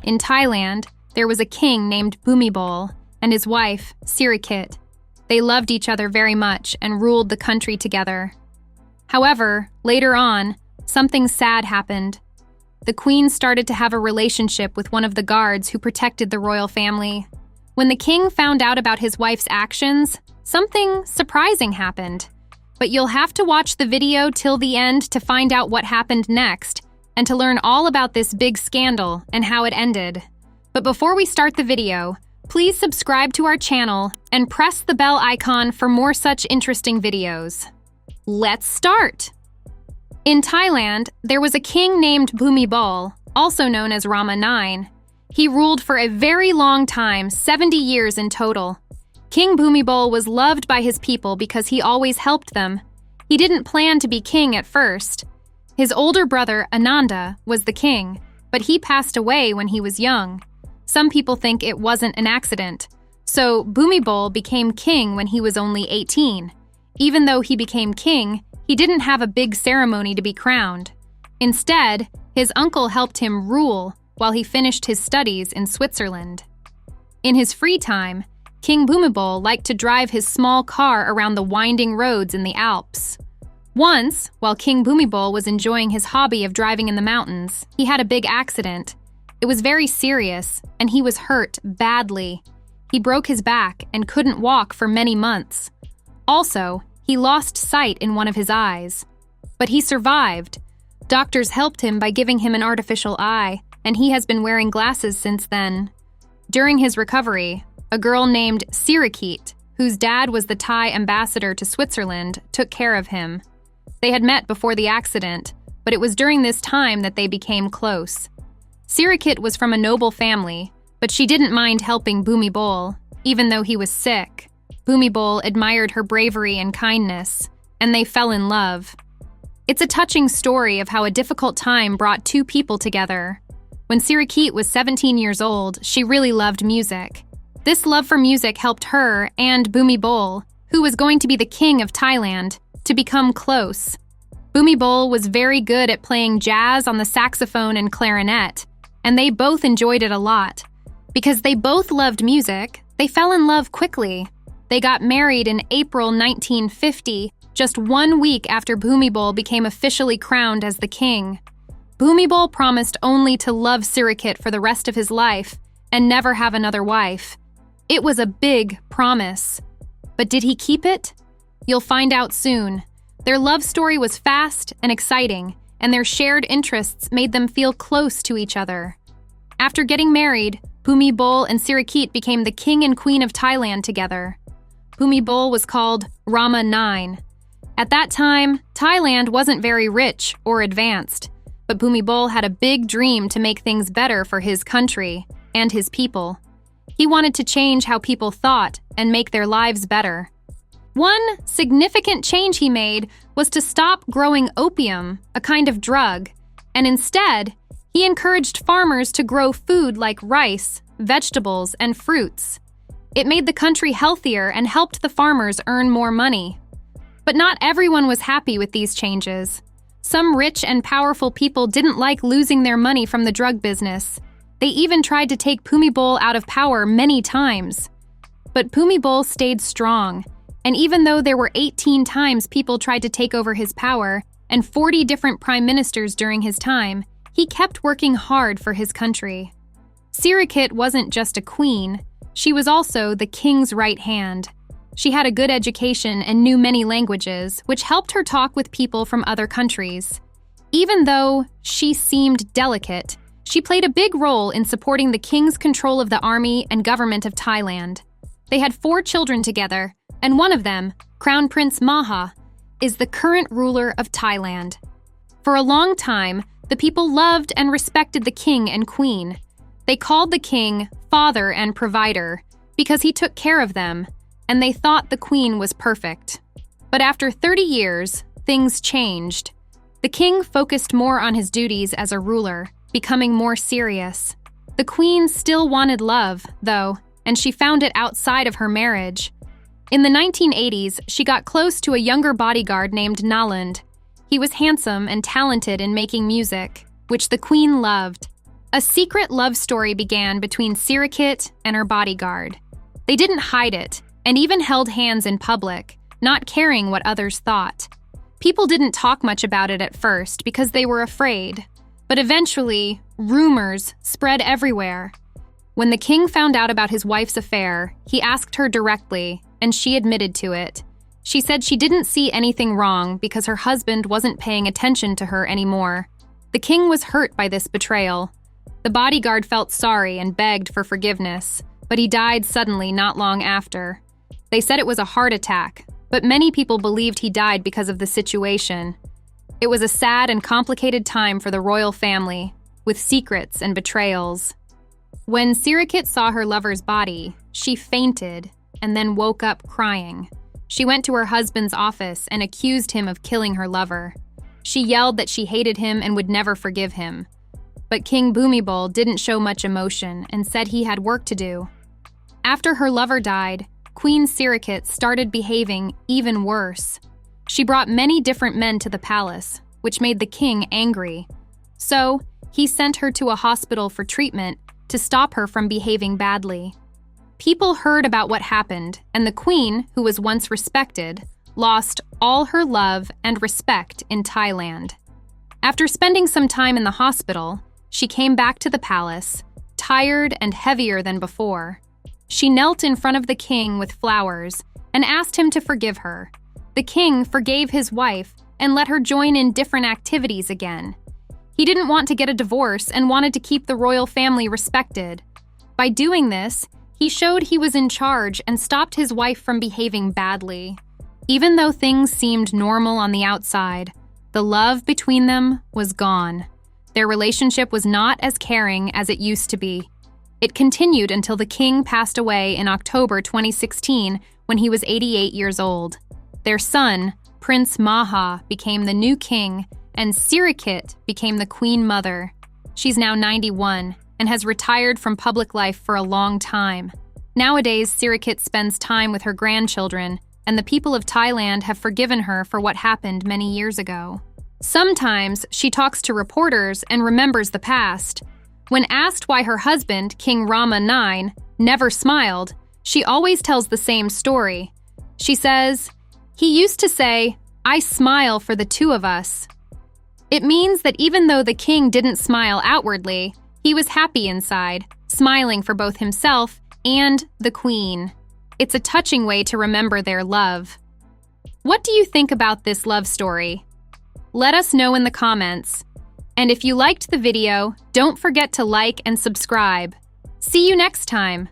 In Thailand, there was a king named Bhumibol and his wife, Sirikit. They loved each other very much and ruled the country together. However, later on, something sad happened. The queen started to have a relationship with one of the guards who protected the royal family. When the king found out about his wife's actions, something surprising happened. But you'll have to watch the video till the end to find out what happened next and to learn all about this big scandal and how it ended. But before we start the video, please subscribe to our channel and press the bell icon for more such interesting videos. Let's start! In Thailand, there was a king named Bhumibol, also known as Rama IX. He ruled for a very long time, 70 years in total. King Bhumibol was loved by his people because he always helped them. He didn't plan to be king at first. His older brother, Ananda, was the king, but he passed away when he was young. Some people think it wasn't an accident. So Bhumibol became king when he was only 18. Even though he became king, he didn't have a big ceremony to be crowned. Instead, his uncle helped him rule while he finished his studies in Switzerland. In his free time, King Bhumibol liked to drive his small car around the winding roads in the Alps. Once, while King Bhumibol was enjoying his hobby of driving in the mountains, he had a big accident. It was very serious, and he was hurt badly. He broke his back and couldn't walk for many months. Also, he lost sight in one of his eyes. But he survived. Doctors helped him by giving him an artificial eye, and he has been wearing glasses since then. During his recovery, a girl named Sirikit, whose dad was the Thai ambassador to Switzerland, took care of him. They had met before the accident, but it was during this time that they became close. Sirikit was from a noble family, but she didn't mind helping Bhumibol, even though he was sick. Bhumibol admired her bravery and kindness, and they fell in love. It's a touching story of how a difficult time brought two people together. When Sirikit was 17 years old, she really loved music. This love for music helped her and Bhumibol, who was going to be the king of Thailand, to become close. Bhumibol was very good at playing jazz on the saxophone and clarinet, and they both enjoyed it a lot. Because they both loved music, they fell in love quickly. They got married in April 1950, just 1 week after Bhumibol became officially crowned as the king. Bhumibol promised only to love Sirikit for the rest of his life and never have another wife. It was a big promise. But did he keep it? You'll find out soon. Their love story was fast and exciting, and their shared interests made them feel close to each other. After getting married, Bhumibol and Sirikit became the king and queen of Thailand together. Bhumibol was called Rama IX. At that time, Thailand wasn't very rich or advanced, but Bhumibol had a big dream to make things better for his country and his people. He wanted to change how people thought and make their lives better. One significant change he made was to stop growing opium, a kind of drug, and instead, he encouraged farmers to grow food like rice, vegetables, and fruits. It made the country healthier and helped the farmers earn more money. But not everyone was happy with these changes. Some rich and powerful people didn't like losing their money from the drug business. They even tried to take Bhumibol out of power many times. But Bhumibol stayed strong, and even though there were 18 times people tried to take over his power and 40 different prime ministers during his time, he kept working hard for his country. Sirikit wasn't just a queen, she was also the king's right hand. She had a good education and knew many languages, which helped her talk with people from other countries. Even though she seemed delicate, she played a big role in supporting the king's control of the army and government of Thailand. They had 4 children together, and one of them, Crown Prince Maha, is the current ruler of Thailand. For a long time, the people loved and respected the king and queen. They called the king father and provider because he took care of them, and they thought the queen was perfect. But after 30 years, things changed. The king focused more on his duties as a ruler, becoming more serious. The queen still wanted love, though, and she found it outside of her marriage. In the 1980s, she got close to a younger bodyguard named Naland. He was handsome and talented in making music, which the queen loved. A secret love story began between Sirikit and her bodyguard. They didn't hide it, and even held hands in public, not caring what others thought. People didn't talk much about it at first because they were afraid, but eventually, rumors spread everywhere. When the king found out about his wife's affair, he asked her directly, and she admitted to it. She said she didn't see anything wrong because her husband wasn't paying attention to her anymore. The king was hurt by this betrayal. The bodyguard felt sorry and begged for forgiveness, but he died suddenly not long after. They said it was a heart attack, but many people believed he died because of the situation. It was a sad and complicated time for the royal family, with secrets and betrayals. When Sirikit saw her lover's body, she fainted and then woke up crying. She went to her husband's office and accused him of killing her lover. She yelled that she hated him and would never forgive him. But King Bhumibol didn't show much emotion and said he had work to do. After her lover died, Queen Sirikit started behaving even worse. She brought many different men to the palace, which made the king angry. So, he sent her to a hospital for treatment to stop her from behaving badly. People heard about what happened, and the queen, who was once respected, lost all her love and respect in Thailand. After spending some time in the hospital, she came back to the palace, tired and heavier than before. She knelt in front of the king with flowers and asked him to forgive her. The king forgave his wife and let her join in different activities again. He didn't want to get a divorce and wanted to keep the royal family respected. By doing this, he showed he was in charge and stopped his wife from behaving badly. Even though things seemed normal on the outside, the love between them was gone. Their relationship was not as caring as it used to be. It continued until the king passed away in October 2016 when he was 88 years old. Their son, Prince Maha, became the new king, and Sirikit became the queen mother. She's now 91 and has retired from public life for a long time. Nowadays, Sirikit spends time with her grandchildren, and the people of Thailand have forgiven her for what happened many years ago. Sometimes she talks to reporters and remembers the past. When asked why her husband, King Rama IX, never smiled, she always tells the same story. She says, "He used to say, 'I smile for the two of us.'" It means that even though the king didn't smile outwardly, he was happy inside, smiling for both himself and the queen. It's a touching way to remember their love. What do you think about this love story? Let us know in the comments. And if you liked the video, don't forget to like and subscribe. See you next time!